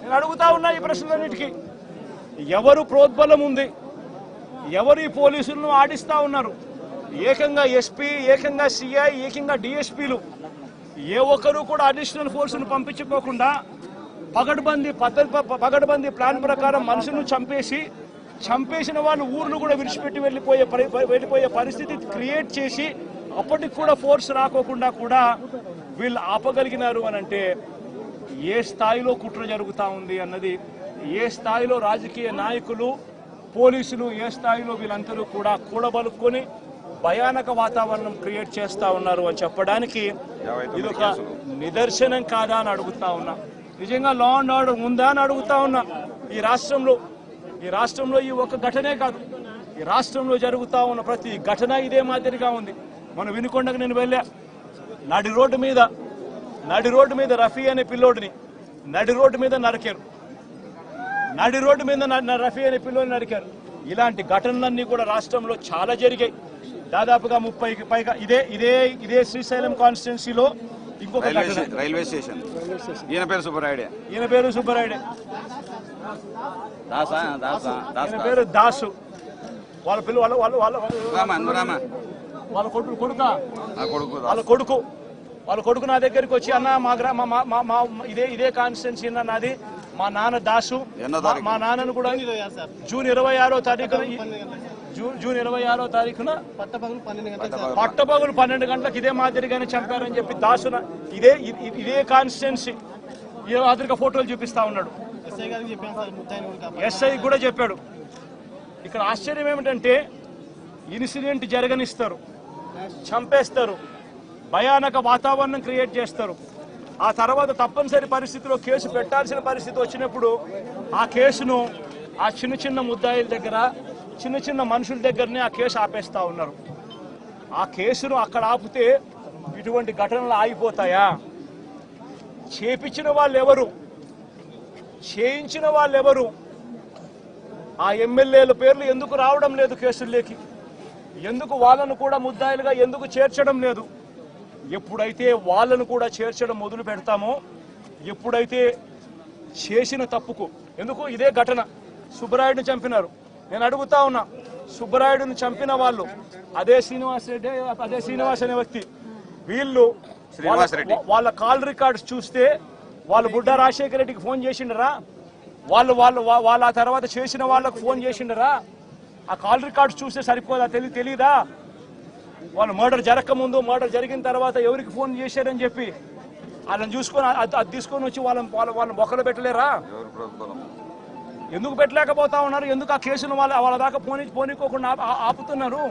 నేను అడుగుతా ఉన్నా ఈ ప్రశ్నలన్నిటికీ ఎవరు ప్రోద్బలం ఉంది, ఎవరు ఈ పోలీసులను ఆడిస్తా ఉన్నారు? ఏకంగా ఎస్పీ, ఏకంగా సిఐ, ఏకంగా డిఎస్పీలు ఏ ఒక్కరు కూడా అడిషనల్ ఫోర్సును పంపించుకోకుండా పగడ్బందీ ప్లాన్ ప్రకారం మనుషులను చంపేసిన వాళ్ళు ఊర్లు కూడా విడిచిపెట్టి వెళ్ళిపోయే పరిస్థితి క్రియేట్ చేసి అప్పటికి కూడా ఫోర్స్ రాకోకుండా కూడా వీళ్ళు ఆపగలిగినారు అని అంటే ఏ స్థాయిలో కుట్ర జరుగుతూ ఉంది అన్నది, ఏ స్థాయిలో రాజకీయ నాయకులు, పోలీసులు ఏ స్థాయిలో వీళ్ళందరూ కూడా కూడబలుక్కొని భయానక వాతావరణం క్రియేట్ చేస్తా ఉన్నారు అని చెప్పడానికి ఇది ఒక నిదర్శనం కాదా అని అడుగుతా ఉన్నా. నిజంగా లా అండ్ ఆర్డర్ ఉందా అని అడుగుతా ఉన్నా. ఈ రాష్ట్రంలో ఈ ఒక ఘటనే కాదు, ఈ రాష్ట్రంలో జరుగుతా ఉన్న ప్రతి ఘటన ఇదే మాదిరిగా ఉంది. మనం వినుకొండకు నేను వెళ్ళా, నడి రోడ్డు మీద రఫీ అనే పిల్లోడిని నడి రోడ్డు మీద నరికారు. రఫీ అనే పిల్లోడిని నరికారు. ఇలాంటి ఘటనలన్నీ కూడా రాష్ట్రంలో చాలా జరిగాయి. దాదాపుగా 30కి పైగా ఇదే శ్రీశైలం కాన్స్టిట్యున్సీలో ఇంకొక రైల్వే స్టేషన్. ఈయన పేరు సుబ్బరాయుడే. పేరు దాసు. వాళ్ళ కొడుకు నా దగ్గరికి వచ్చి, అన్న మా ఇదే కాన్స్టిట్యున్సీ అన్న నాది, మా నాన్న దాసు, మా నాన్నను కూడా జూన్ 26వ తారీఖున పట్టపగులు 12 గంటలకు ఇదే మాదిరిగానే చంపారని చెప్పి దాసున ఇదే కాన్స్టిట్యున్సీ అదిరిగా ఫోటోలు చూపిస్తా ఉన్నాడు. ఎస్ఐ కూడా చెప్పాడు. ఇక్కడ ఆశ్చర్యం ఏమిటంటే ఇన్సిడెంట్ జరగనిస్తారు, చంపేస్తారు, భయానక వాతావరణం క్రియేట్ చేస్తారు. ఆ తర్వాత తప్పనిసరి పరిస్థితిలో కేసు పెట్టాల్సిన పరిస్థితి వచ్చినప్పుడు ఆ కేసును ఆ చిన్న ముద్దాయిల దగ్గర, చిన్న మనుషుల దగ్గరనే ఆ కేసు ఆపేస్తా ఉన్నారు. ఆ కేసును అక్కడ ఆపితే ఇటువంటి ఘటనలు ఆగిపోతాయా? చేపించిన వాళ్ళు ఎవరు, చేయించిన వాళ్ళు ఎవరు? ఆ ఎమ్మెల్యేల పేర్లు ఎందుకు రావడం లేదు కేసుల్లోకి? ఎందుకు వాళ్ళను కూడా ముద్దాయిలుగా ఎందుకు చేర్చడం లేదు? ఎప్పుడైతే వాళ్ళను కూడా చేర్చడం మొదలు పెడతామో, ఎప్పుడైతే చేసిన తప్పుకు, ఎందుకు ఇదే ఘటన సుబ్బరాయుడిని చంపినారు. నేను అడుగుతా ఉన్నా, సుబ్బరాయుడిని చంపిన వాళ్ళు అదే శ్రీనివాస్ అనే వ్యక్తి, వీళ్ళు వాళ్ళ కాల్ రికార్డ్స్ చూస్తే వాళ్ళు బుడ్డా రాజశేఖర రెడ్డికి ఫోన్ చేసిండరా? వాళ్ళు ఆ తర్వాత చేసిన వాళ్ళకు ఫోన్ చేసిండరా? ఆ కాల్ రికార్డ్స్ చూస్తే సరిపోదా? తెలీదా? వాళ్ళు మర్డర్ జరగకముందు, మర్డర్ జరిగిన తర్వాత ఎవరికి ఫోన్ చేశారని చెప్పి వాళ్ళని చూసుకొని అది తీసుకొని వచ్చి వాళ్ళని బొక్కలు పెట్టలేరా? ఎందుకు పెట్టలేకపోతా ఉన్నారు? ఎందుకు ఆ కేసును వాళ్ళ దాకా పోనీకోకుండా ఆపుతున్నారు?